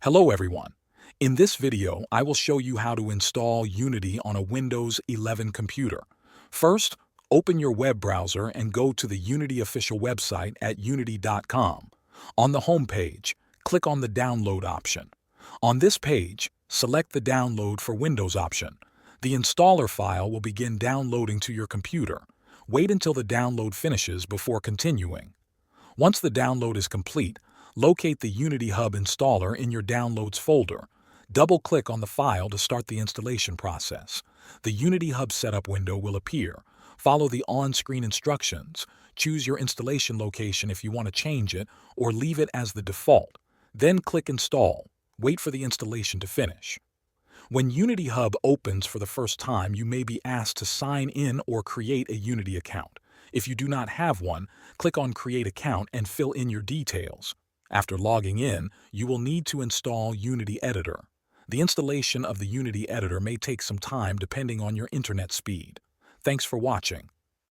Hello everyone. In this video, I will show you how to install Unity on a Windows 11 computer. First, open your web browser and go to the Unity official website at unity.com. On the home page, click on the Download option. On this page, select the Download for Windows option. The installer file will begin downloading to your computer. Wait until the download finishes before continuing. Once the download is complete, locate the Unity Hub installer in your Downloads folder. Double-click on the file to start the installation process. The Unity Hub setup window will appear. Follow the on-screen instructions. Choose your installation location if you want to change it, or leave it as the default. Then click Install. Wait for the installation to finish. When Unity Hub opens for the first time, you may be asked to sign in or create a Unity account. If you do not have one, click on Create Account and fill in your details. After logging in, you will need to install Unity Editor. The installation of the Unity Editor may take some time depending on your internet speed. Thanks for watching.